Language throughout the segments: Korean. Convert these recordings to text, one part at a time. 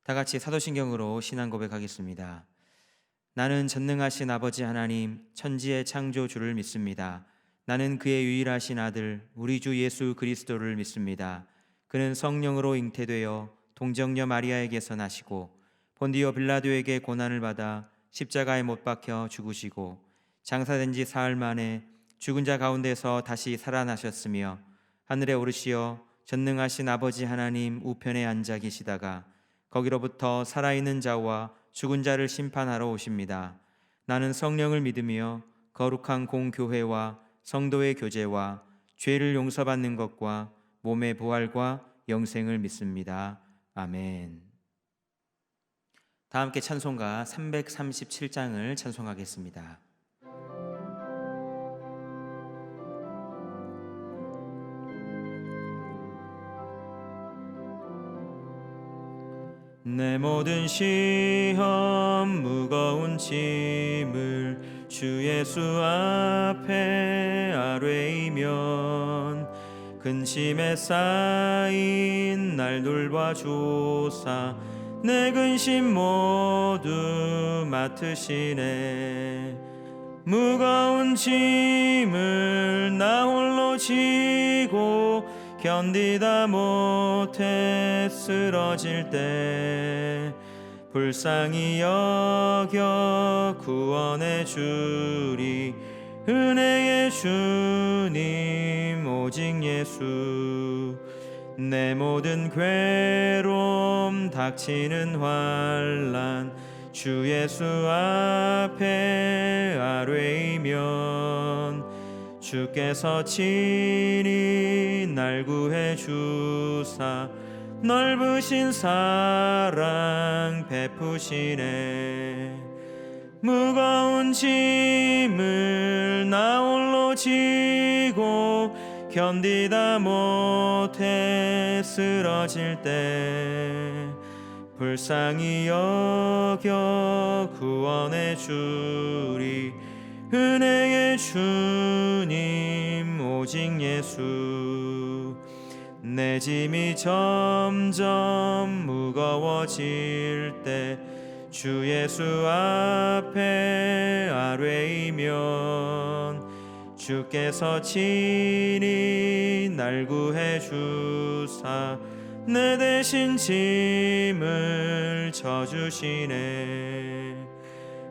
다 같이 사도신경으로 신앙 고백하겠습니다. 나는 전능하신 아버지 하나님 천지의 창조주를 믿습니다. 나는 그의 유일하신 아들 우리 주 예수 그리스도를 믿습니다. 그는 성령으로 잉태되어 동정녀 마리아에게서 나시고 본디오 빌라도에게 고난을 받아 십자가에 못 박혀 죽으시고 장사된 지 사흘 만에 죽은 자 가운데서 다시 살아나셨으며 하늘에 오르시어 전능하신 아버지 하나님 우편에 앉아 계시다가 거기로부터 살아있는 자와 죽은 자를 심판하러 오십니다. 나는 성령을 믿으며 거룩한 공교회와 성도의 교제와 죄를 용서받는 것과 몸의 부활과 영생을 믿습니다. 아멘. 다 함께 찬송가 337장을 찬송하겠습니다. 내 모든 시험 무거운 짐을 주 예수 앞에 아뢰이면 근심에 쌓인 날 돌봐주사 내 근심 모두 맡으시네. 무거운 짐을 나 홀로 지고 견디다 못해 쓰러질 때 불쌍히 여겨 구원해 주리 은혜의 주님 오직 예수. 내 모든 괴로움 닥치는 환난 주 예수 앞에 아뢰이면 주께서 친히 날 구해 주사 넓으신 사랑 베푸시네. 무거운 짐을 나 홀로 지고 견디다 못해 쓰러질 때 불쌍히 여겨 구원해 주리 은혜의 주님 오직 예수. 내 짐이 점점 무거워질 때 주 예수 앞에 아뢰이면 주께서 친히 날 구해 주사 내 대신 짐을 져주시네.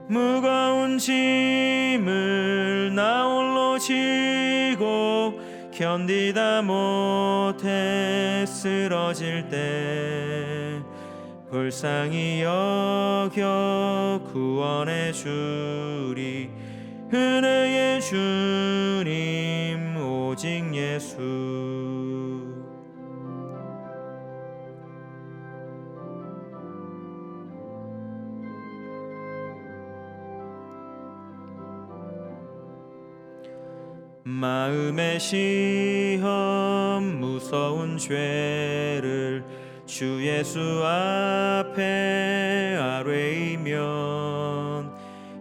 무거운 짐을 나 홀로 지고 견디다 못해 쓰러질 때 불쌍히 여겨 구원해 주리 은혜의 주님 오직 예수. 마음의 시험 무서운 죄를 주 예수 앞에 아뢰이면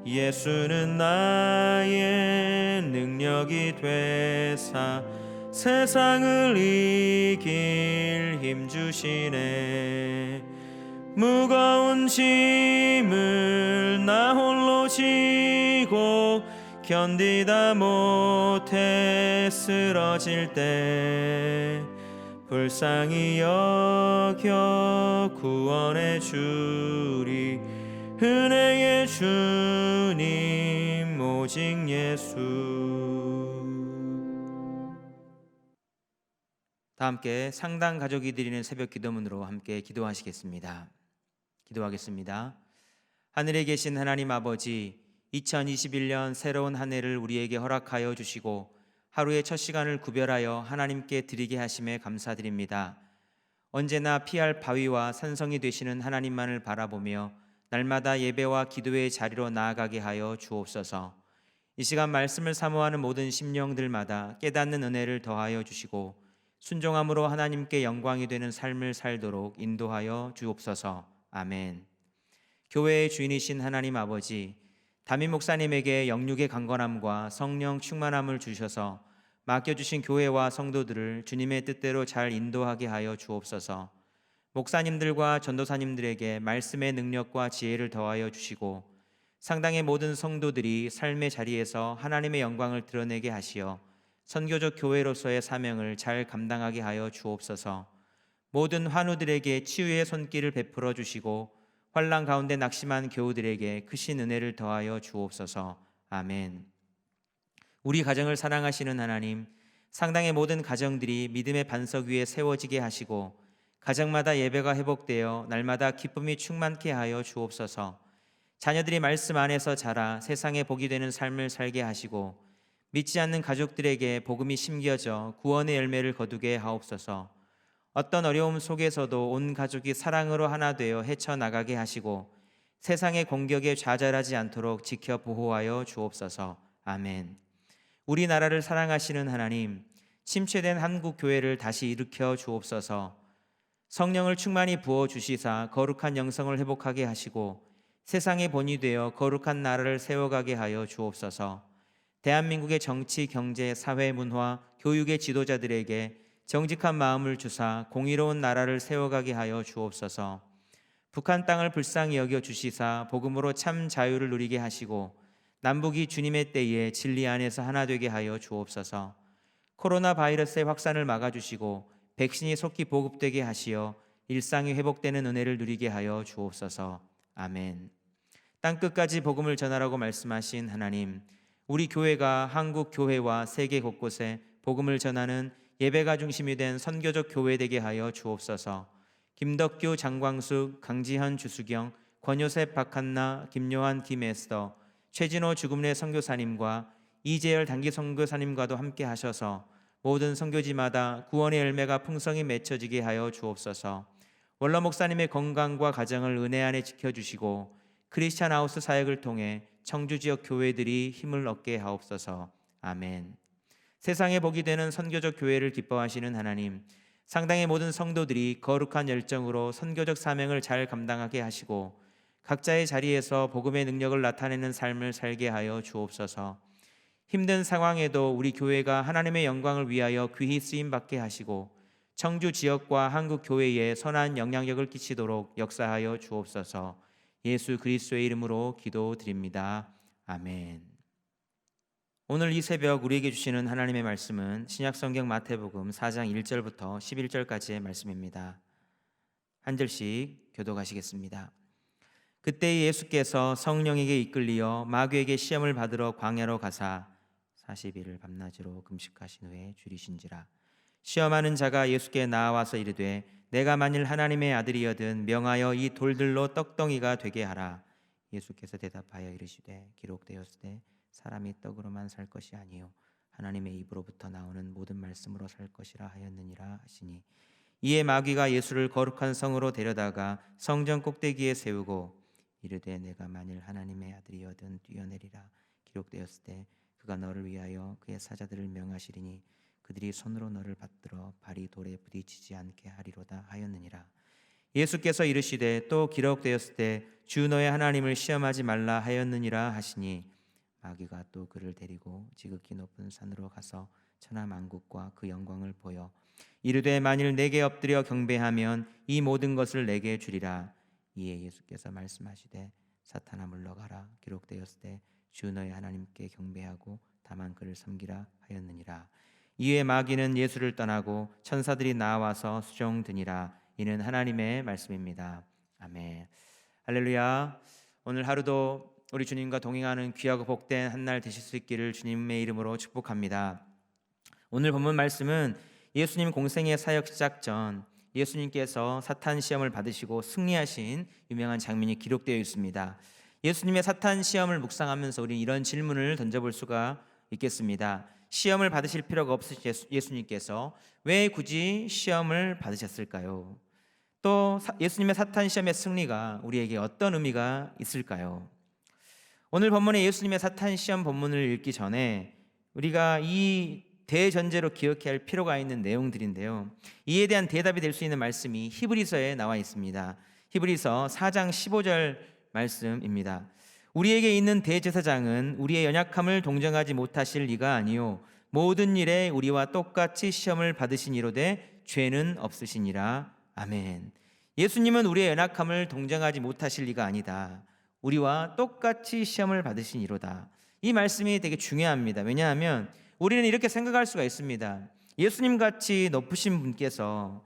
예수는 나의 능력이 되사 세상을 이길 힘 주시네. 무거운 짐을 나 홀로 지고 견디다 못해 쓰러질 때 불쌍히 여겨 구원해 주리 은혜의 주님 오직 예수. 다 함께 상당 가족이 드리는 새벽 기도문으로 함께 기도하시겠습니다. 기도하겠습니다. 하늘에 계신 하나님 아버지, 2021년 새로운 한 해를 우리에게 허락하여 주시고 하루의 첫 시간을 구별하여 하나님께 드리게 하심에 감사드립니다. 언제나 피할 바위와 산성이 되시는 하나님만을 바라보며 날마다 예배와 기도의 자리로 나아가게 하여 주옵소서. 이 시간 말씀을 사모하는 모든 심령들마다 깨닫는 은혜를 더하여 주시고 순종함으로 하나님께 영광이 되는 삶을 살도록 인도하여 주옵소서. 아멘. 교회의 주인이신 하나님 아버지, 담임 목사님에게 영육의 강건함과 성령 충만함을 주셔서 맡겨주신 교회와 성도들을 주님의 뜻대로 잘 인도하게 하여 주옵소서. 목사님들과 전도사님들에게 말씀의 능력과 지혜를 더하여 주시고 상당의 모든 성도들이 삶의 자리에서 하나님의 영광을 드러내게 하시어 선교적 교회로서의 사명을 잘 감당하게 하여 주옵소서. 모든 환우들에게 치유의 손길을 베풀어 주시고 환난 가운데 낙심한 교우들에게 크신 은혜를 더하여 주옵소서. 아멘. 우리 가정을 사랑하시는 하나님, 상당의 모든 가정들이 믿음의 반석 위에 세워지게 하시고 가정마다 예배가 회복되어 날마다 기쁨이 충만케 하여 주옵소서. 자녀들이 말씀 안에서 자라 세상에 복이 되는 삶을 살게 하시고 믿지 않는 가족들에게 복음이 심겨져 구원의 열매를 거두게 하옵소서. 어떤 어려움 속에서도 온 가족이 사랑으로 하나 되어 헤쳐나가게 하시고 세상의 공격에 좌절하지 않도록 지켜 보호하여 주옵소서. 아멘. 우리나라를 사랑하시는 하나님, 침체된 한국 교회를 다시 일으켜 주옵소서. 성령을 충만히 부어 주시사 거룩한 영성을 회복하게 하시고 세상의 본이 되어 거룩한 나라를 세워가게 하여 주옵소서. 대한민국의 정치, 경제, 사회, 문화, 교육의 지도자들에게 정직한 마음을 주사 공의로운 나라를 세워가게 하여 주옵소서. 북한 땅을 불쌍히 여겨 주시사 복음으로 참 자유를 누리게 하시고 남북이 주님의 때에 진리 안에서 하나 되게 하여 주옵소서. 코로나 바이러스의 확산을 막아주시고 백신이 속히 보급되게 하시어 일상이 회복되는 은혜를 누리게 하여 주옵소서. 아멘. 땅끝까지 복음을 전하라고 말씀하신 하나님, 우리 교회가 한국 교회와 세계 곳곳에 복음을 전하는 예배가 중심이 된 선교적 교회 되게 하여 주옵소서. 김덕규, 장광숙, 강지현, 주수경, 권요셉, 박한나, 김요한, 김에스더, 최진호 주금래 선교사님과 이재열 단기 선교사님과도 함께 하셔서 모든 선교지마다 구원의 열매가 풍성히 맺혀지게 하여 주옵소서. 원로 목사님의 건강과 가정을 은혜 안에 지켜주시고 크리스찬 하우스 사역을 통해 청주 지역 교회들이 힘을 얻게 하옵소서. 아멘. 세상에 복이 되는 선교적 교회를 기뻐하시는 하나님, 상당의 모든 성도들이 거룩한 열정으로 선교적 사명을 잘 감당하게 하시고 각자의 자리에서 복음의 능력을 나타내는 삶을 살게 하여 주옵소서. 힘든 상황에도 우리 교회가 하나님의 영광을 위하여 귀히 쓰임받게 하시고 청주 지역과 한국 교회에 선한 영향력을 끼치도록 역사하여 주옵소서. 예수 그리스도의 이름으로 기도드립니다. 아멘. 오늘 이 새벽 우리에게 주시는 하나님의 말씀은 신약성경 마태복음 4장 1절부터 11절까지의 말씀입니다. 한 절씩 교독하시겠습니다. 그때 예수께서 성령에게 이끌리어 마귀에게 시험을 받으러 광야로 가사 40일을 밤낮으로 금식하신 후에 줄이신지라. 시험하는 자가 예수께 나와서 이르되 내가 만일 하나님의 아들이여든 명하여 이 돌들로 떡덩이가 되게 하라. 예수께서 대답하여 이르시되 기록되었으되 사람이 떡으로만 살 것이 아니요 하나님의 입으로부터 나오는 모든 말씀으로 살 것이라 하였느니라 하시니, 이에 마귀가 예수를 거룩한 성으로 데려다가 성전 꼭대기에 세우고 이르되 내가 만일 하나님의 아들이여든 뛰어내리라. 기록되었으되 그가 너를 위하여 그의 사자들을 명하시리니 그들이 손으로 너를 받들어 발이 돌에 부딪히지 않게 하리로다 하였느니라. 예수께서 이르시되 또 기록되었으되 주 너의 하나님을 시험하지 말라 하였느니라 하시니, 마귀가 또 그를 데리고 지극히 높은 산으로 가서 천하 만국과 그 영광을 보여 이르되 만일 내게 엎드려 경배하면 이 모든 것을 내게 주리라. 이에 예수께서 말씀하시되 사탄아 물러가라. 기록되었으되 주 너의 하나님께 경배하고 다만 그를 섬기라 하였느니라. 이에 마귀는 예수를 떠나고 천사들이 나와서 수종드니라. 이는 하나님의 말씀입니다. 아멘. 할렐루야. 오늘 하루도 우리 주님과 동행하는 귀하고 복된 한 날 되실 수 있기를 주님의 이름으로 축복합니다. 오늘 본문 말씀은 예수님 공생의 사역 시작 전 예수님께서 사탄 시험을 받으시고 승리하신 유명한 장면이 기록되어 있습니다. 예수님의 사탄 시험을 묵상하면서 우리 이런 질문을 던져볼 수가 있겠습니다. 시험을 받으실 필요가 없으신 예수님께서 왜 굳이 시험을 받으셨을까요? 또 예수님의 사탄 시험의 승리가 우리에게 어떤 의미가 있을까요? 오늘 본문의 예수님의 사탄 시험 본문을 읽기 전에 우리가 이 대전제로 기억해야 할 필요가 있는 내용들인데요, 이에 대한 대답이 될 수 있는 말씀이 히브리서에 나와 있습니다. 히브리서 4장 15절 말씀입니다. 우리에게 있는 대제사장은 우리의 연약함을 동정하지 못하실 리가 아니요 모든 일에 우리와 똑같이 시험을 받으시니로되 죄는 없으시니라. 아멘. 예수님은 우리의 연약함을 동정하지 못하실 리가 아니다. 우리와 똑같이 시험을 받으시니로다. 이 말씀이 되게 중요합니다. 왜냐하면 우리는 이렇게 생각할 수가 있습니다. 예수님 같이 높으신 분께서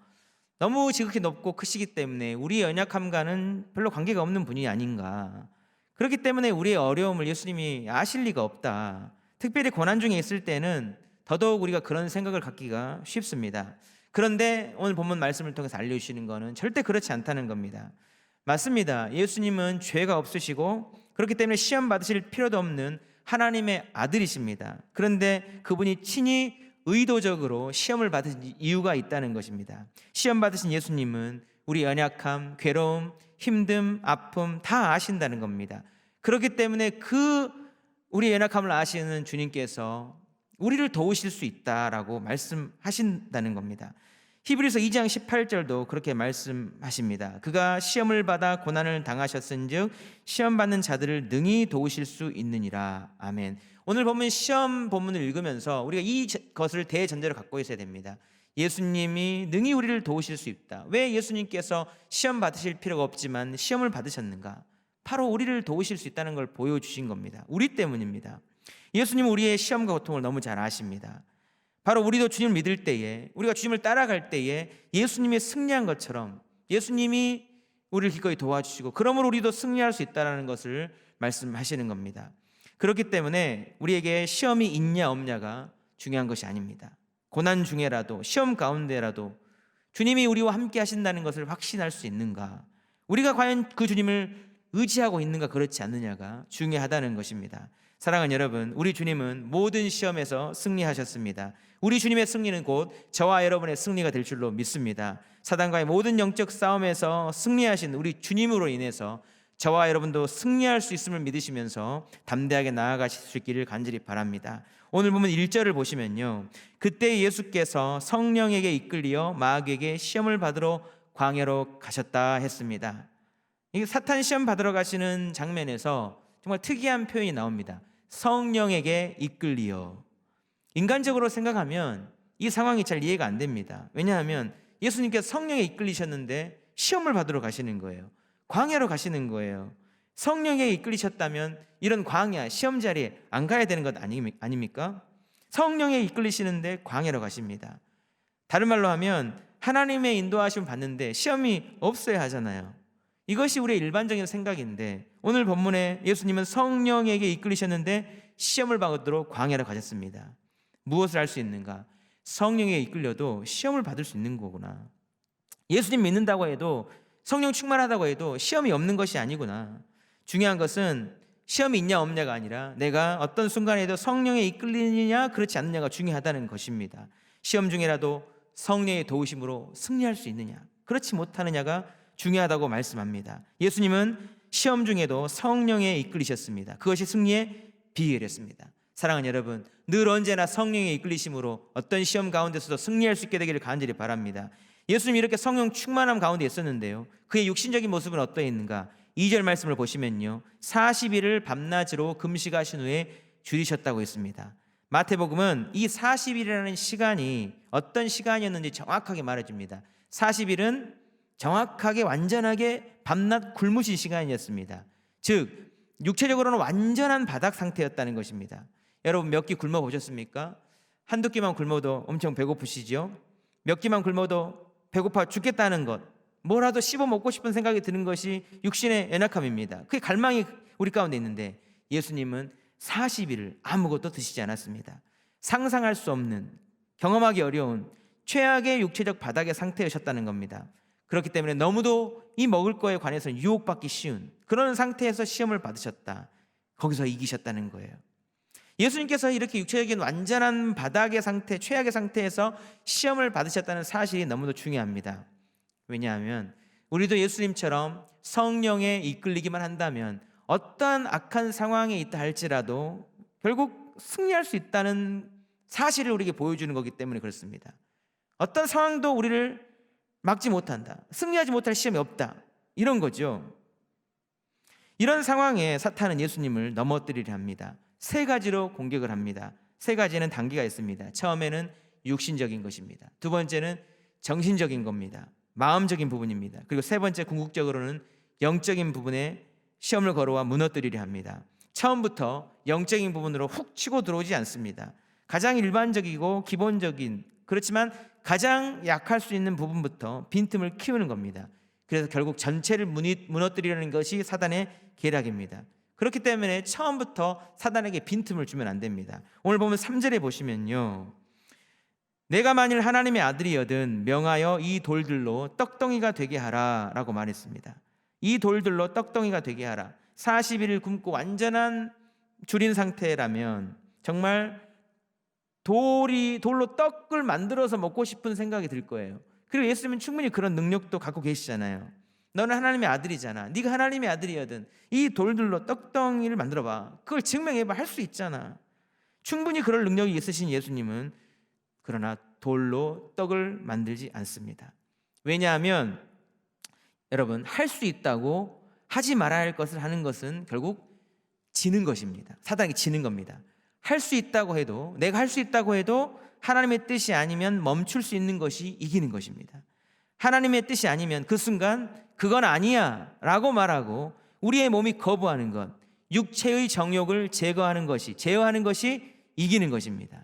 너무 지극히 높고 크시기 때문에 우리의 연약함과는 별로 관계가 없는 분이 아닌가. 그렇기 때문에 우리의 어려움을 예수님이 아실 리가 없다. 특별히 고난 중에 있을 때는 더더욱 우리가 그런 생각을 갖기가 쉽습니다. 그런데 오늘 본문 말씀을 통해서 알려주시는 것은 절대 그렇지 않다는 겁니다. 맞습니다. 예수님은 죄가 없으시고 그렇기 때문에 시험 받으실 필요도 없는 하나님의 아들이십니다. 그런데 그분이 친히 의도적으로 시험을 받으신 이유가 있다는 것입니다. 시험 받으신 예수님은 우리 연약함, 괴로움, 힘듦, 아픔 다 아신다는 겁니다. 그렇기 때문에 우리 연약함을 아시는 주님께서 우리를 도우실 수 있다라고 말씀하신다는 겁니다. 히브리서 2장 18절도 그렇게 말씀하십니다. 그가 시험을 받아 고난을 당하셨은즉 시험 받는 자들을 능히 도우실 수 있느니라. 아멘. 오늘 보면 시험 본문을 읽으면서 우리가 이것을 대전제로 갖고 있어야 됩니다. 예수님이 능히 우리를 도우실 수 있다. 왜 예수님께서 시험 받으실 필요가 없지만 시험을 받으셨는가? 바로 우리를 도우실 수 있다는 걸 보여주신 겁니다. 우리 때문입니다. 예수님은 우리의 시험과 고통을 너무 잘 아십니다. 바로 우리도 주님을 믿을 때에, 우리가 주님을 따라갈 때에 예수님이 승리한 것처럼 예수님이 우리를 기꺼이 도와주시고 그러므로 우리도 승리할 수 있다는 것을 말씀하시는 겁니다. 그렇기 때문에 우리에게 시험이 있냐 없냐가 중요한 것이 아닙니다. 고난 중에라도 시험 가운데라도 주님이 우리와 함께 하신다는 것을 확신할 수 있는가, 우리가 과연 그 주님을 의지하고 있는가 그렇지 않느냐가 중요하다는 것입니다. 사랑하는 여러분, 우리 주님은 모든 시험에서 승리하셨습니다. 우리 주님의 승리는 곧 저와 여러분의 승리가 될 줄로 믿습니다. 사단과의 모든 영적 싸움에서 승리하신 우리 주님으로 인해서 저와 여러분도 승리할 수 있음을 믿으시면서 담대하게 나아가실 수 있기를 간절히 바랍니다. 오늘 보면 1절을 보시면요, 그때 예수께서 성령에게 이끌리어 마귀에게 시험을 받으러 광야로 가셨다 했습니다. 이 사탄 시험 받으러 가시는 장면에서 정말 특이한 표현이 나옵니다. 성령에게 이끌리어. 인간적으로 생각하면 이 상황이 잘 이해가 안 됩니다. 왜냐하면 예수님께서 성령에 이끌리셨는데 시험을 받으러 가시는 거예요. 광야로 가시는 거예요. 성령에 이끌리셨다면 이런 광야, 시험 자리에 안 가야 되는 것 아닙니까? 성령에 이끌리시는데 광야로 가십니다. 다른 말로 하면 하나님의 인도하심을 받는데 시험이 없어야 하잖아요. 이것이 우리의 일반적인 생각인데 오늘 본문에 예수님은 성령에게 이끌리셨는데 시험을 받으러 광야로 가셨습니다. 무엇을 할 수 있는가? 성령에 이끌려도 시험을 받을 수 있는 거구나. 예수님 믿는다고 해도, 성령 충만하다고 해도 시험이 없는 것이 아니구나. 중요한 것은 시험이 있냐 없냐가 아니라 내가 어떤 순간에도 성령에 이끌리느냐 그렇지 않느냐가 중요하다는 것입니다. 시험 중에라도 성령의 도우심으로 승리할 수 있느냐 그렇지 못하느냐가 중요하다고 말씀합니다. 예수님은 시험 중에도 성령에 이끌리셨습니다. 그것이 승리의 비결이었습니다. 사랑하는 여러분, 늘 언제나 성령의 이끌리심으로 어떤 시험 가운데서도 승리할 수 있게 되기를 간절히 바랍니다. 예수님이 이렇게 성령 충만함 가운데 있었는데요, 그의 육신적인 모습은 어떠했는가? 2절 말씀을 보시면요, 40일을 밤낮으로 금식하신 후에 줄이셨다고 했습니다. 마태복음은 이 40일이라는 시간이 어떤 시간이었는지 정확하게 말해줍니다. 40일은 정확하게 완전하게 밤낮 굶으신 시간이었습니다. 즉 육체적으로는 완전한 바닥 상태였다는 것입니다. 여러분 몇 끼 굶어 보셨습니까? 한두 끼만 굶어도 엄청 배고프시죠? 몇 끼만 굶어도 배고파 죽겠다는 것, 뭐라도 씹어 먹고 싶은 생각이 드는 것이 육신의 연약함입니다. 그게 갈망이 우리 가운데 있는데 예수님은 40일을 아무것도 드시지 않았습니다. 상상할 수 없는, 경험하기 어려운 최악의 육체적 바닥의 상태이셨다는 겁니다. 그렇기 때문에 너무도 이 먹을 거에 관해서 유혹받기 쉬운 그런 상태에서 시험을 받으셨다. 거기서 이기셨다는 거예요. 예수님께서 이렇게 육체적인 완전한 바닥의 상태, 최악의 상태에서 시험을 받으셨다는 사실이 너무도 중요합니다. 왜냐하면 우리도 예수님처럼 성령에 이끌리기만 한다면 어떠한 악한 상황에 있다 할지라도 결국 승리할 수 있다는 사실을 우리에게 보여주는 거기 때문에 그렇습니다. 어떤 상황도 우리를 막지 못한다, 승리하지 못할 시험이 없다, 이런 거죠. 이런 상황에 사탄은 예수님을 넘어뜨리려 합니다. 세 가지로 공격을 합니다. 세 가지는 단계가 있습니다. 처음에는 육신적인 것입니다. 두 번째는 정신적인 겁니다. 마음적인 부분입니다. 그리고 세 번째, 궁극적으로는 영적인 부분에 시험을 걸어와 무너뜨리려 합니다. 처음부터 영적인 부분으로 훅 치고 들어오지 않습니다. 가장 일반적이고 기본적인, 그렇지만 가장 약할 수 있는 부분부터 빈틈을 키우는 겁니다. 그래서 결국 전체를 무너뜨리려는 것이 사단의 계략입니다. 그렇기 때문에 처음부터 사단에게 빈틈을 주면 안 됩니다. 오늘 보면 3절에 보시면요, 내가 만일 하나님의 아들이여든 명하여 이 돌들로 떡덩이가 되게 하라 라고 말했습니다. 이 돌들로 떡덩이가 되게 하라. 40일을 굶고 완전한 줄인 상태라면 정말 돌로 떡을 만들어서 먹고 싶은 생각이 들 거예요. 그리고 예수님은 충분히 그런 능력도 갖고 계시잖아요. 너는 하나님의 아들이잖아. 네가 하나님의 아들이거든. 이 돌들로 떡덩이를 만들어봐. 그걸 증명해봐. 할 수 있잖아. 충분히 그럴 능력이 있으신 예수님은 그러나 돌로 떡을 만들지 않습니다. 왜냐하면 여러분, 할 수 있다고 하지 말아야 할 것을 하는 것은 결국 지는 것입니다. 사단에게 지는 겁니다. 할 수 있다고 해도, 내가 할 수 있다고 해도 하나님의 뜻이 아니면 멈출 수 있는 것이 이기는 것입니다. 하나님의 뜻이 아니면 그 순간 그건 아니야 라고 말하고 우리의 몸이 거부하는 것, 육체의 정욕을 제어하는 것이 이기는 것입니다.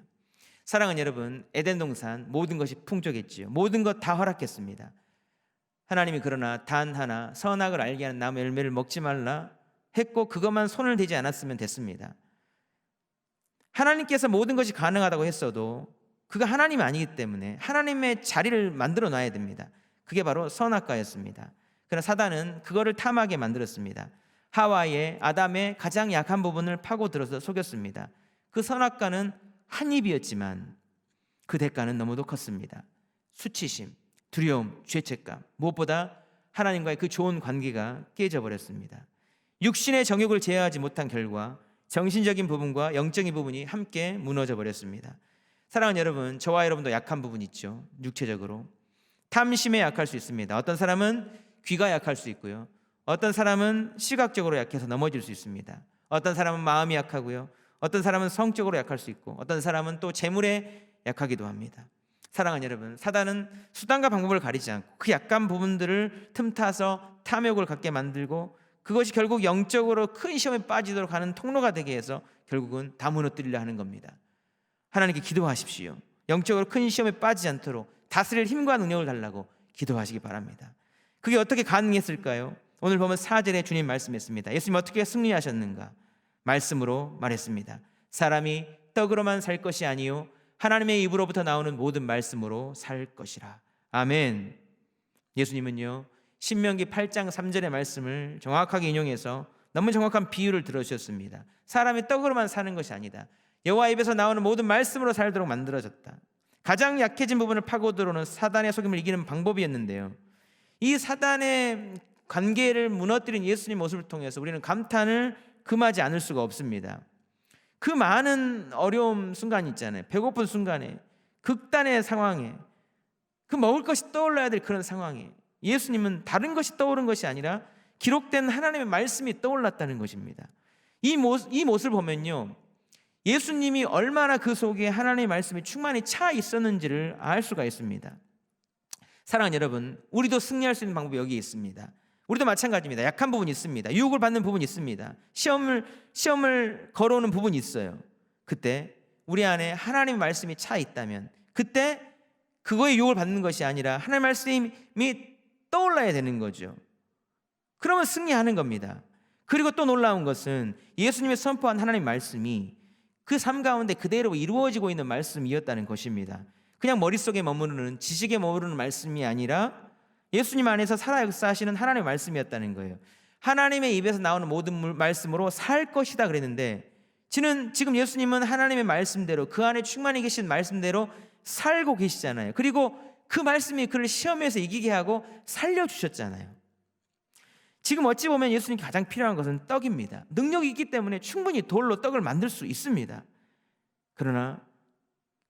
사랑하는 여러분, 에덴 동산 모든 것이 풍족했지요. 모든 것 다 허락했습니다. 하나님이 그러나 단 하나 선악을 알게 하는 나무 열매를 먹지 말라 했고 그것만 손을 대지 않았으면 됐습니다. 하나님께서 모든 것이 가능하다고 했어도 그가 하나님이 아니기 때문에 하나님의 자리를 만들어 놔야 됩니다. 그게 바로 선악과였습니다. 그러나 사단은 그거를 탐하게 만들었습니다. 하와의, 아담의 가장 약한 부분을 파고들어서 속였습니다. 그 선악과는 한 입이었지만 그 대가는 너무도 컸습니다. 수치심, 두려움, 죄책감, 무엇보다 하나님과의 그 좋은 관계가 깨져버렸습니다. 육신의 정욕을 제어하지 못한 결과 정신적인 부분과 영적인 부분이 함께 무너져 버렸습니다. 사랑하는 여러분, 저와 여러분도 약한 부분이 있죠. 육체적으로 탐심에 약할 수 있습니다. 어떤 사람은 귀가 약할 수 있고요, 어떤 사람은 시각적으로 약해서 넘어질 수 있습니다. 어떤 사람은 마음이 약하고요, 어떤 사람은 성적으로 약할 수 있고, 어떤 사람은 또 재물에 약하기도 합니다. 사랑하는 여러분, 사단은 수단과 방법을 가리지 않고 그 약한 부분들을 틈타서 탐욕을 갖게 만들고 그것이 결국 영적으로 큰 시험에 빠지도록 하는 통로가 되게 해서 결국은 다 무너뜨리려 하는 겁니다. 하나님께 기도하십시오. 영적으로 큰 시험에 빠지지 않도록 다스릴 힘과 능력을 달라고 기도하시기 바랍니다. 그게 어떻게 가능했을까요? 오늘 보면 4절에 주님 말씀했습니다. 예수님 어떻게 승리하셨는가? 말씀으로 말했습니다. 사람이 떡으로만 살 것이 아니요 하나님의 입으로부터 나오는 모든 말씀으로 살 것이라. 아멘. 예수님은요, 신명기 8장 3절의 말씀을 정확하게 인용해서 너무 정확한 비유를 들어주셨습니다. 사람이 떡으로만 사는 것이 아니다. 여호와 입에서 나오는 모든 말씀으로 살도록 만들어졌다. 가장 약해진 부분을 파고들어오는 사단의 속임을 이기는 방법이었는데요, 이 사단의 관계를 무너뜨린 예수님 모습을 통해서 우리는 감탄을 금하지 않을 수가 없습니다. 그 많은 어려움 순간이 있잖아요. 배고픈 순간에, 극단의 상황에, 그 먹을 것이 떠올라야 될 그런 상황에 예수님은 다른 것이 떠오른 것이 아니라 기록된 하나님의 말씀이 떠올랐다는 것입니다. 이 모습을 보면요, 예수님이 얼마나 그 속에 하나님의 말씀이 충만히 차 있었는지를 알 수가 있습니다. 사랑하는 여러분, 우리도 승리할 수 있는 방법이 여기 있습니다. 우리도 마찬가지입니다. 약한 부분이 있습니다. 유혹을 받는 부분이 있습니다. 시험을 걸어오는 부분이 있어요. 그때 우리 안에 하나님의 말씀이 차 있다면 그때 그거에 유혹을 받는 것이 아니라 하나님의 말씀이 떠올라야 되는 거죠. 그러면 승리하는 겁니다. 그리고 또 놀라운 것은 예수님이 선포한 하나님의 말씀이 그 삶 가운데 그대로 이루어지고 있는 말씀이었다는 것입니다. 그냥 머릿속에 머무르는, 지식에 머무르는 말씀이 아니라 예수님 안에서 살아 역사하시는 하나님의 말씀이었다는 거예요. 하나님의 입에서 나오는 모든 말씀으로 살 것이다 그랬는데 지금 예수님은 하나님의 말씀대로, 그 안에 충만히 계신 말씀대로 살고 계시잖아요. 그리고 그 말씀이 그를 시험에서 이기게 하고 살려주셨잖아요. 지금 어찌 보면 예수님께 가장 필요한 것은 떡입니다. 능력이 있기 때문에 충분히 돌로 떡을 만들 수 있습니다. 그러나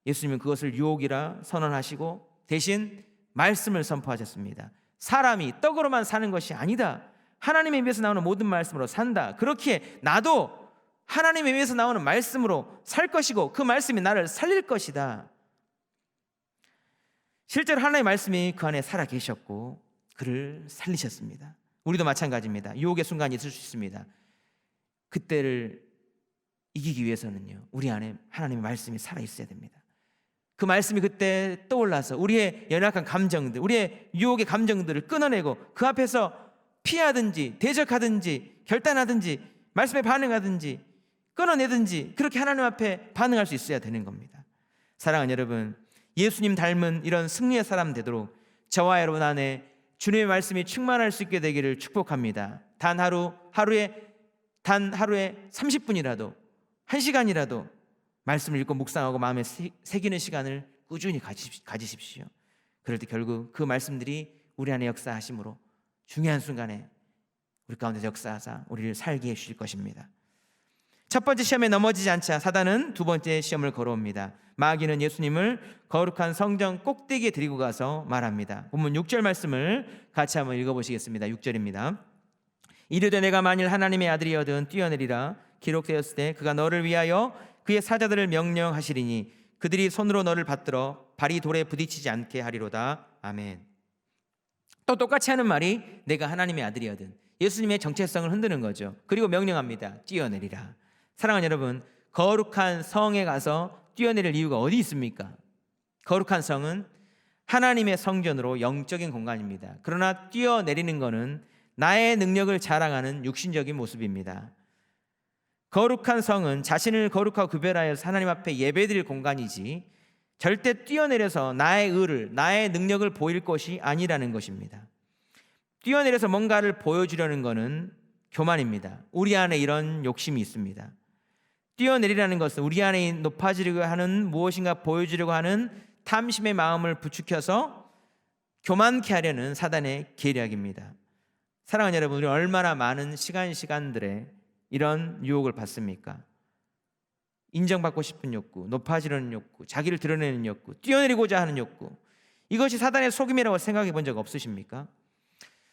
예수님은 그것을 유혹이라 선언하시고 대신 말씀을 선포하셨습니다. 사람이 떡으로만 사는 것이 아니다. 하나님의 입에서 나오는 모든 말씀으로 산다. 그렇기에 나도 하나님의 입에서 나오는 말씀으로 살 것이고 그 말씀이 나를 살릴 것이다. 실제로 하나님의 말씀이 그 안에 살아 계셨고 그를 살리셨습니다. 우리도 마찬가지입니다. 유혹의 순간이 있을 수 있습니다. 그때를 이기기 위해서는요, 우리 안에 하나님의 말씀이 살아 있어야 됩니다. 그 말씀이 그때 떠올라서 우리의 연약한 감정들, 우리의 유혹의 감정들을 끊어내고 그 앞에서 피하든지 대적하든지 결단하든지 말씀에 반응하든지 끊어내든지 그렇게 하나님 앞에 반응할 수 있어야 되는 겁니다. 사랑하는 여러분, 예수님 닮은 이런 승리의 사람 되도록 저와 여러분 안에 주님의 말씀이 충만할 수 있게 되기를 축복합니다. 하루에 30분이라도 1시간이라도 말씀을 읽고 묵상하고 마음에 새기는 시간을 꾸준히 가지십시오. 그럴 때 결국 그 말씀들이 우리 안에 역사하심으로 중요한 순간에 우리 가운데서 역사하사 우리를 살게 해주실 것입니다. 첫 번째 시험에 넘어지지 않자 사단은 두 번째 시험을 걸어옵니다. 마귀는 예수님을 거룩한 성전 꼭대기에 데리고 가서 말합니다. 본문 6절 말씀을 같이 한번 읽어보시겠습니다. 6절입니다. 이르되 내가 만일 하나님의 아들이거든 뛰어내리라. 기록되었을 때 그가 너를 위하여 그의 사자들을 명령하시리니 그들이 손으로 너를 받들어 발이 돌에 부딪히지 않게 하리로다. 아멘. 또 똑같이 하는 말이 내가 하나님의 아들이거든. 예수님의 정체성을 흔드는 거죠. 그리고 명령합니다. 뛰어내리라. 사랑하는 여러분, 거룩한 성에 가서 뛰어내릴 이유가 어디 있습니까? 거룩한 성은 하나님의 성전으로 영적인 공간입니다. 그러나 뛰어내리는 것은 나의 능력을 자랑하는 육신적인 모습입니다. 거룩한 성은 자신을 거룩하고 구별하여서 하나님 앞에 예배드릴 공간이지 절대 뛰어내려서 나의 의를, 나의 능력을 보일 것이 아니라는 것입니다. 뛰어내려서 뭔가를 보여주려는 것은 교만입니다. 우리 안에 이런 욕심이 있습니다. 뛰어내리라는 것은 우리 안에 높아지려고 하는 무엇인가 보여주려고 하는 탐심의 마음을 부추겨서 교만케 하려는 사단의 계략입니다. 사랑하는 여러분, 우리 얼마나 많은 시간들에 이런 유혹을 받습니까? 인정받고 싶은 욕구, 높아지려는 욕구, 자기를 드러내는 욕구, 뛰어내리고자 하는 욕구, 이것이 사단의 속임이라고 생각해 본 적 없으십니까?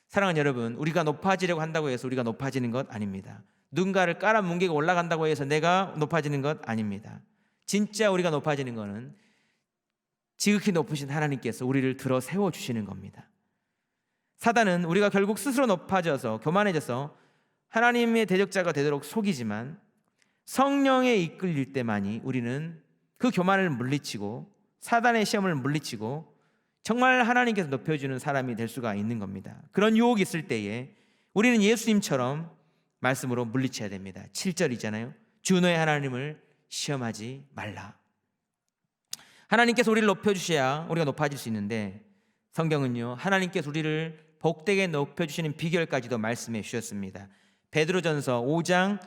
사랑하는 여러분, 우리가 높아지려고 한다고 해서 우리가 높아지는 것 아닙니다. 누군가를 깔아뭉개고 올라간다고 해서 내가 높아지는 것 아닙니다. 진짜 우리가 높아지는 것은 지극히 높으신 하나님께서 우리를 들어 세워주시는 겁니다. 사단은 우리가 결국 스스로 높아져서 교만해져서 하나님의 대적자가 되도록 속이지만 성령에 이끌릴 때만이 우리는 그 교만을 물리치고 사단의 시험을 물리치고 정말 하나님께서 높여주는 사람이 될 수가 있는 겁니다. 그런 유혹이 있을 때에 우리는 예수님처럼 말씀으로 물리쳐야 됩니다. 7절이잖아요. 주 너의 하나님을 시험하지 말라. 하나님께서 우리를 높여주셔야 우리가 높아질 수 있는데 성경은요, 하나님께서 우리를 복되게 높여주시는 비결까지도 말씀해 주셨습니다. 베드로전서 5장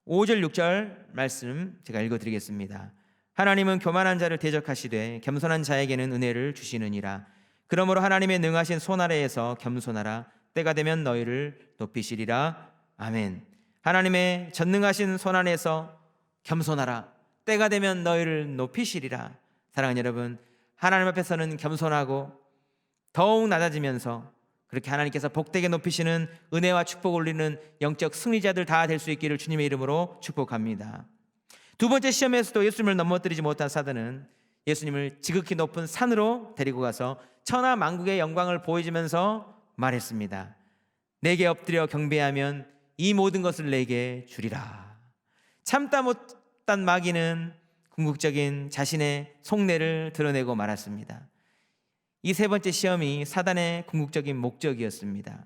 5절 6절 말씀 제가 읽어드리겠습니다. 하나님은 교만한 자를 대적하시되 겸손한 자에게는 은혜를 주시느니라. 그러므로 하나님의 능하신 손 아래에서 겸손하라. 때가 되면 너희를 높이시리라. 아멘. 하나님의 전능하신 손 안에서 겸손하라. 때가 되면 너희를 높이시리라. 사랑하는 여러분, 하나님 앞에서는 겸손하고 더욱 낮아지면서 그렇게 하나님께서 복되게 높이시는 은혜와 축복을 올리는 영적 승리자들 다 될 수 있기를 주님의 이름으로 축복합니다. 두 번째 시험에서도 예수님을 넘어뜨리지 못한 사단은 예수님을 지극히 높은 산으로 데리고 가서 천하 만국의 영광을 보여주면서 말했습니다. 내게 엎드려 경배하면 이 모든 것을 내게 주리라. 참다 못한 마귀는 궁극적인 자신의 속내를 드러내고 말았습니다. 이 세 번째 시험이 사단의 궁극적인 목적이었습니다.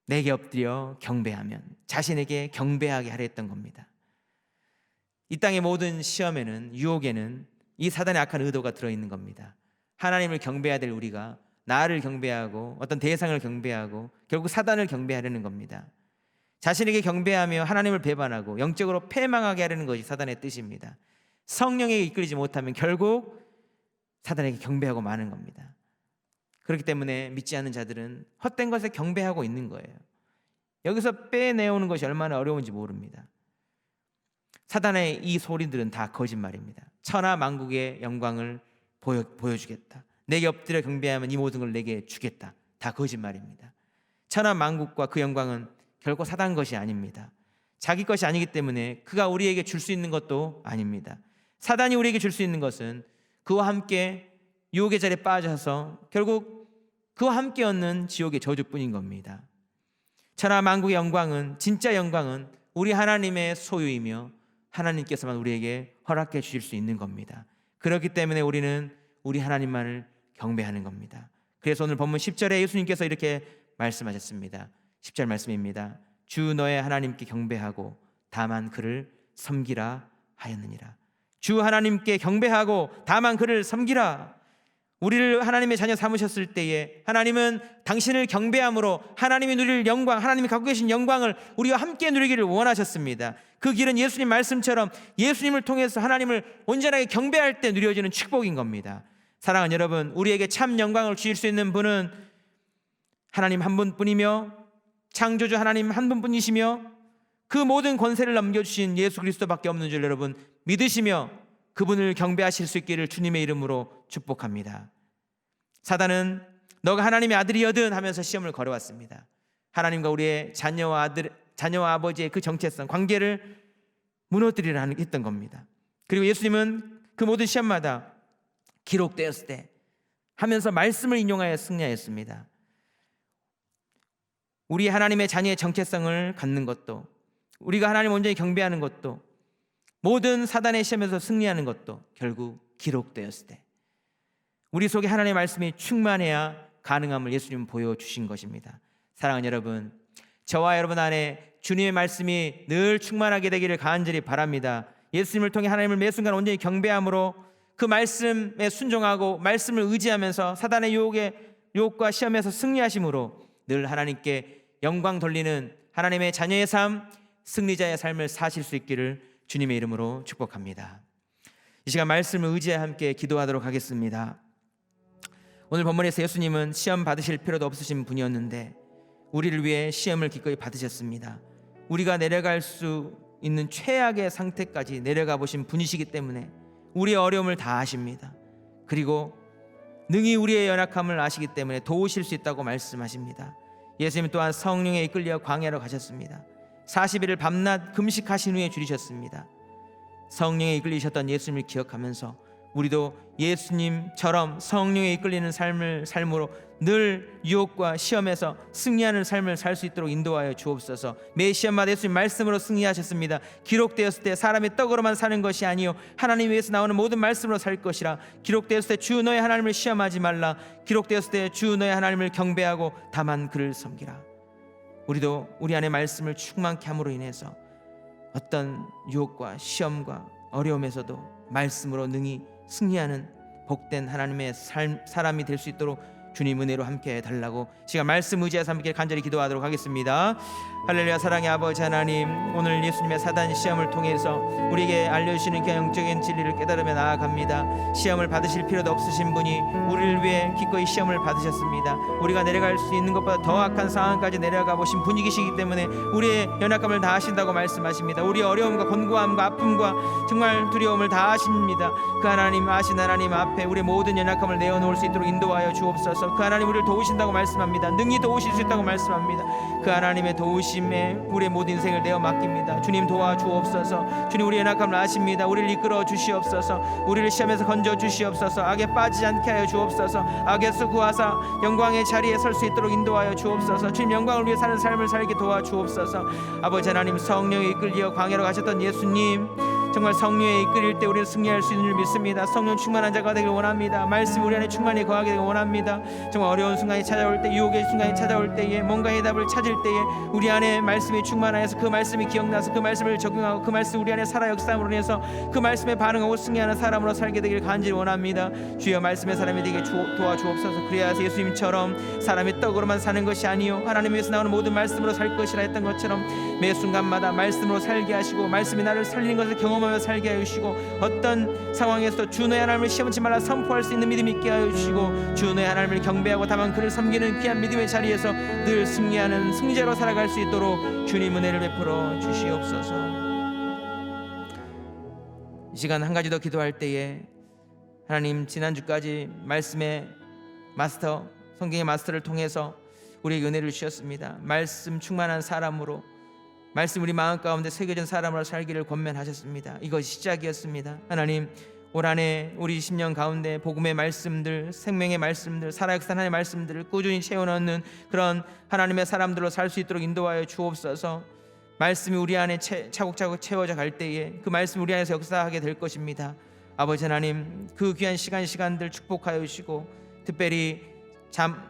내게 엎드려 경배하면 자신에게 경배하게 하려 했던 겁니다. 이 땅의 모든 시험에는, 유혹에는 이 사단의 악한 의도가 들어있는 겁니다. 하나님을 경배해야 될 우리가 나를 경배하고 어떤 대상을 경배하고 결국 사단을 경배하려는 겁니다. 자신에게 경배하며 하나님을 배반하고 영적으로 패망하게 하려는 것이 사단의 뜻입니다. 성령에게 이끌리지 못하면 결국 사단에게 경배하고 마는 겁니다. 그렇기 때문에 믿지 않는 자들은 헛된 것에 경배하고 있는 거예요. 여기서 빼내오는 것이 얼마나 어려운지 모릅니다. 사단의 이 소리들은 다 거짓말입니다. 천하 만국의 영광을 보여주겠다. 내게 엎드려 경배하면 이 모든 걸 내게 주겠다. 다 거짓말입니다. 천하 만국과 그 영광은 결코 사단 것이 아닙니다. 자기 것이 아니기 때문에 그가 우리에게 줄 수 있는 것도 아닙니다. 사단이 우리에게 줄 수 있는 것은 그와 함께 유혹의 자리에 빠져서 결국 그와 함께 얻는 지옥의 저주뿐인 겁니다. 천하 만국의 영광은, 진짜 영광은 우리 하나님의 소유이며 하나님께서만 우리에게 허락해 주실 수 있는 겁니다. 그렇기 때문에 우리는 우리 하나님만을 경배하는 겁니다. 그래서 오늘 본문 10절에 예수님께서 이렇게 말씀하셨습니다. 10절 말씀입니다. 주 너의 하나님께 경배하고 다만 그를 섬기라 하였느니라. 주 하나님께 경배하고 다만 그를 섬기라. 우리를 하나님의 자녀 삼으셨을 때에 하나님은 당신을 경배함으로 하나님이 누릴 영광, 하나님이 갖고 계신 영광을 우리와 함께 누리기를 원하셨습니다. 그 길은 예수님 말씀처럼 예수님을 통해서 하나님을 온전하게 경배할 때 누려지는 축복인 겁니다. 사랑하는 여러분, 우리에게 참 영광을 주실 수 있는 분은 하나님 한 분뿐이며 창조주 하나님 한 분뿐이시며 그 모든 권세를 넘겨주신 예수 그리스도밖에 없는 줄 여러분 믿으시며 그분을 경배하실 수 있기를 주님의 이름으로 축복합니다. 사단은 너가 하나님의 아들이여든 하면서 시험을 걸어왔습니다. 하나님과 우리의 자녀와 아버지의 그 정체성, 관계를 무너뜨리려 했던 겁니다. 그리고 예수님은 그 모든 시험마다 기록되었을 때 하면서 말씀을 인용하여 승리하였습니다. 우리 하나님의 자녀의 정체성을 갖는 것도, 우리가 하나님을 온전히 경배하는 것도, 모든 사단의 시험에서 승리하는 것도 결국 기록되었을 때 우리 속에 하나님의 말씀이 충만해야 가능함을 예수님은 보여주신 것입니다. 사랑하는 여러분, 저와 여러분 안에 주님의 말씀이 늘 충만하게 되기를 간절히 바랍니다. 예수님을 통해 하나님을 매 순간 온전히 경배함으로 그 말씀에 순종하고 말씀을 의지하면서 사단의 유혹과 시험에서 승리하심으로 늘 하나님께 영광 돌리는 하나님의 자녀의 삶, 승리자의 삶을 사실 수 있기를 주님의 이름으로 축복합니다. 이 시간 말씀을 의지해 함께 기도하도록 하겠습니다. 오늘 본문에서 예수님은 시험 받으실 필요도 없으신 분이었는데 우리를 위해 시험을 기꺼이 받으셨습니다. 우리가 내려갈 수 있는 최악의 상태까지 내려가 보신 분이시기 때문에 우리의 어려움을 다 아십니다. 그리고 능히 우리의 연약함을 아시기 때문에 도우실 수 있다고 말씀하십니다. 예수님 또한 성령에 이끌려 광야로 가셨습니다. 40일을 밤낮 금식하신 후에 줄이셨습니다. 성령에 이끌리셨던 예수님을 기억하면서 우리도 예수님처럼 성령에 이끌리는 삶으로 늘 유혹과 시험에서 승리하는 삶을 살 수 있도록 인도하여 주옵소서. 매 시험마다 예수님 말씀으로 승리하셨습니다. 기록되었을 때 사람의 떡으로만 사는 것이 아니요 하나님 위에서 나오는 모든 말씀으로 살 것이라. 기록되었을 때 주 너의 하나님을 시험하지 말라. 기록되었을 때 주 너의 하나님을 경배하고 다만 그를 섬기라. 우리도 우리 안에 말씀을 충만케 함으로 인해서 어떤 유혹과 시험과 어려움에서도 말씀으로 능히 승리하는 복된 하나님의 사람이 될 수 있도록 주님 은혜로 함께 해달라고 시간 말씀 의지해서 함께 간절히 기도하도록 하겠습니다. 할렐루야. 사랑의 아버지 하나님, 오늘 예수님의 사단 시험을 통해서 우리에게 알려주시는 그 영적인 진리를 깨달으며 나아갑니다. 시험을 받으실 필요도 없으신 분이 우리를 위해 기꺼이 시험을 받으셨습니다. 우리가 내려갈 수 있는 것보다 더 악한 상황까지 내려가 보신 분이시기 때문에 우리의 연약함을 다 아신다고 말씀하십니다. 우리의 어려움과 곤고함과 아픔과 정말 두려움을 다 아십니다. 그 하나님, 아신 하나님 앞에 우리의 모든 연약함을 내어놓을 수 있도록 인도하여 주옵소서. 그 하나님 우리를 도우신다고 말씀합니다. 능히 도우실 수 있다고 말씀합니다. 그 하나님의 도우심에 우리의 모든 인생을 내어 맡깁니다. 주님 도와주옵소서. 주님 우리의 연약함을 아십니다. 우리를 이끌어 주시옵소서. 우리를 시험에서 건져 주시옵소서. 악에 빠지지 않게 하여 주옵소서. 악에서 구하사 영광의 자리에 설 수 있도록 인도하여 주옵소서. 주님 영광을 위해 사는 삶을 살게 도와주옵소서. 아버지 하나님, 성령에 이끌려 광야로 가셨던 예수님, 정말 성령에 이끌릴 때 우리는 승리할 수 있는 줄 믿습니다. 성령 충만한 자가 되길 원합니다. 말씀 우리 안에 충만히 거하게 되길 원합니다. 정말 어려운 순간이 찾아올 때, 유혹의 순간이 찾아올 때에, 뭔가 해답을 찾을 때에 우리 안에 말씀이 충만하여서 그 말씀이 기억나서 그 말씀을 적용하고 그 말씀 우리 안에 살아 역사함으로 인해서 그 말씀에 반응하고 승리하는 사람으로 살게 되길 간절히 원합니다. 주여 말씀의 사람이 되게 도와주옵소서. 그래야 예수님처럼 사람이 떡으로만 사는 것이 아니요 하나님 위해서 나오는 모든 말씀으로 살 것이라 했던 것처럼 매 순간마다 말씀으로 살게 하시고 말씀이 나를 살리는 것을 경험하며 살게 하여 주시고 어떤 상황에서도 주 너의 하나님을 시험치 말라 선포할 수 있는 믿음 있게 하여 주시고 주 너의 하나님을 경배하고 다만 그를 섬기는 귀한 믿음의 자리에서 늘 승리하는 승리자로 살아갈 수 있도록 주님 은혜를 베풀어 주시옵소서. 이 시간 한 가지 더 기도할 때에 하나님, 지난주까지 말씀의 마스터, 성경의 마스터를 통해서 우리에게 은혜를 주셨습니다. 말씀 충만한 사람으로, 말씀 우리 마음 가운데 새겨진 사람으로 살기를 권면하셨습니다. 이것이 시작이었습니다. 하나님, 올 한해 우리 10년 가운데 복음의 말씀들, 생명의 말씀들, 살아역사 하나님의 말씀들을 꾸준히 채워넣는 그런 하나님의 사람들로 살 수 있도록 인도하여 주옵소서. 말씀이 우리 안에 차곡차곡 채워져 갈 때에 그 말씀이 우리 안에서 역사하게 될 것입니다. 아버지 하나님, 그 귀한 시간들 축복하여 주시고, 특별히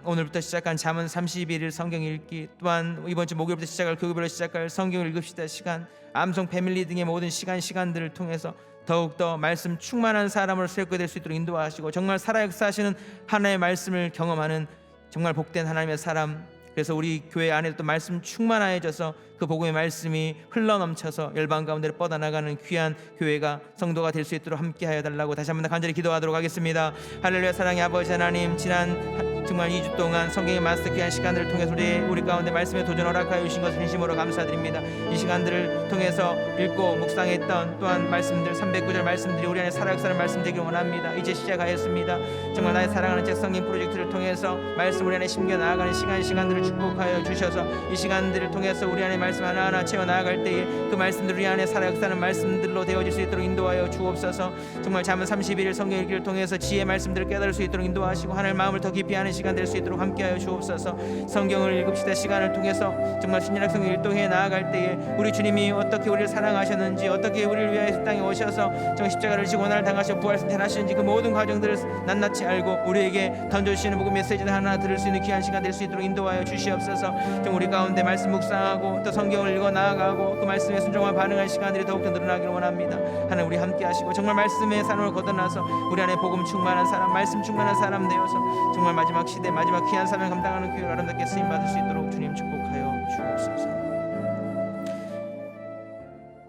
오늘부터 시작한 잠언 31일 성경 읽기, 또한 이번 주 목요일부터 시작할 교육별로 시작할 성경을 읽읍시다 시간, 암송 패밀리 등의 모든 시간들을 통해서 더욱더 말씀 충만한 사람으로 세우게 될 수 있도록 인도하시고, 정말 살아 역사하시는 하나님의 말씀을 경험하는 정말 복된 하나님의 사람, 그래서 우리 교회 안에 또 말씀 충만하여져서 그 복음의 말씀이 흘러넘쳐서 열방 가운데로 뻗어나가는 귀한 교회가, 성도가 될 수 있도록 함께하여 달라고 다시 한번 간절히 기도하도록 하겠습니다. 할렐루야. 사랑의 아버지 하나님, 지난 정말 2주 동안 성경의 마스터 귀한 시간들을 통해서 우리 가운데 말씀의 도전 허락하여 주신 것을 진심으로 감사드립니다. 이 시간들을 통해서 읽고 묵상했던 또한 말씀들, 309절 말씀들이 우리 안에 살아역사는 말씀 되기를 원합니다. 이제 시작하였습니다. 정말 나의 사랑하는 책 성경 프로젝트를 통해서 말씀 우리 안에 심겨 나아가는 시간들을 축복하여 주셔서 이 시간들을 통해서 우리 안에 말씀 하나하나 채워 나아갈 때에 그 말씀들 우리 안에 살아역사는 말씀들로 되어질 수 있도록 인도하여 주옵소서. 정말 잠언 31일 성경 읽기를 통해서 지혜의 말씀들을 깨달을 수 있도록 인도하시고, 하나님의 마음을 더 깊이 아는 시간 될 수 있도록 함께하여 주옵소서. 성경을 읽읍시다 시간을 통해서 정말 신약성경 일동해 나아갈 때에 우리 주님이 어떻게 우리를 사랑하셨는지, 어떻게 우리를 위하여 이 땅에 오셔서 정말 십자가를 지고 고난을 당하시고 부활하시는지 그 모든 과정들을 낱낱이 알고 우리에게 던져주시는 복음 메시지를 하나 들을 수 있는 귀한 시간 될 수 있도록 인도하여 주시옵소서. 좀 우리 가운데 말씀 묵상하고 또 성경을 읽어 나아가고 그 말씀에 순종하며 반응할 시간들이 더욱더 늘어나기를 원합니다. 하나님, 우리 함께 하시고 정말 말씀의 산으로 걷어나서 우리 안에 복음 충만한 사람, 말씀 충만한 사람 되어서 정말 마지막 시대, 마지막 귀한 사명 감당하는 교회가 아름답게 쓰임받을 수 있도록 주님 축복하여 주옵소서.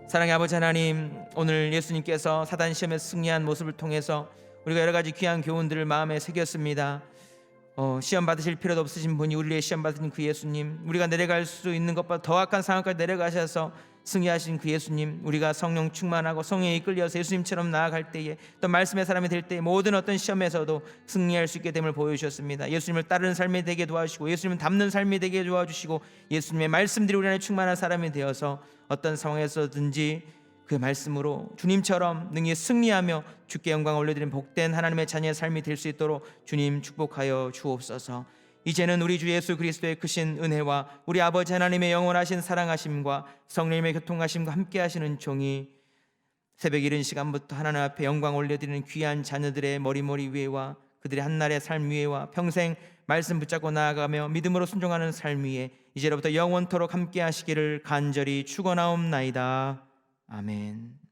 사랑의 아버지 하나님, 오늘 예수님께서 사단 시험에 승리한 모습을 통해서 우리가 여러 가지 귀한 교훈들을 마음에 새겼습니다. 시험 받으실 필요도 없으신 분이 우리를 시험 받으신 그 예수님, 우리가 내려갈 수 있는 것보다 더 악한 상황까지 내려가셔서 승리하신 그 예수님, 우리가 성령 충만하고 성령에 이끌려서 예수님처럼 나아갈 때에, 또 말씀의 사람이 될 때에 모든 어떤 시험에서도 승리할 수 있게 됨을 보여주셨습니다. 예수님을 따르는 삶이 되게 도와주시고, 예수님을 닮는 삶이 되게 도와주시고, 예수님의 말씀들이 우리 안에 충만한 사람이 되어서 어떤 상황에서든지 그 말씀으로 주님처럼 능히 승리하며 주께 영광을 올려드리는 복된 하나님의 자녀의 삶이 될 수 있도록 주님 축복하여 주옵소서. 이제는 우리 주 예수 그리스도의 크신 은혜와 우리 아버지 하나님의 영원하신 사랑하심과 성령님의 교통하심과 함께 하시는 종이 새벽 이른 시간부터 하나님 앞에 영광 올려드리는 귀한 자녀들의 머리 위에와 그들의 한날의 삶 위에와 평생 말씀 붙잡고 나아가며 믿음으로 순종하는 삶 위에 이제로부터 영원토록 함께 하시기를 간절히 축원하옵나이다. 아멘.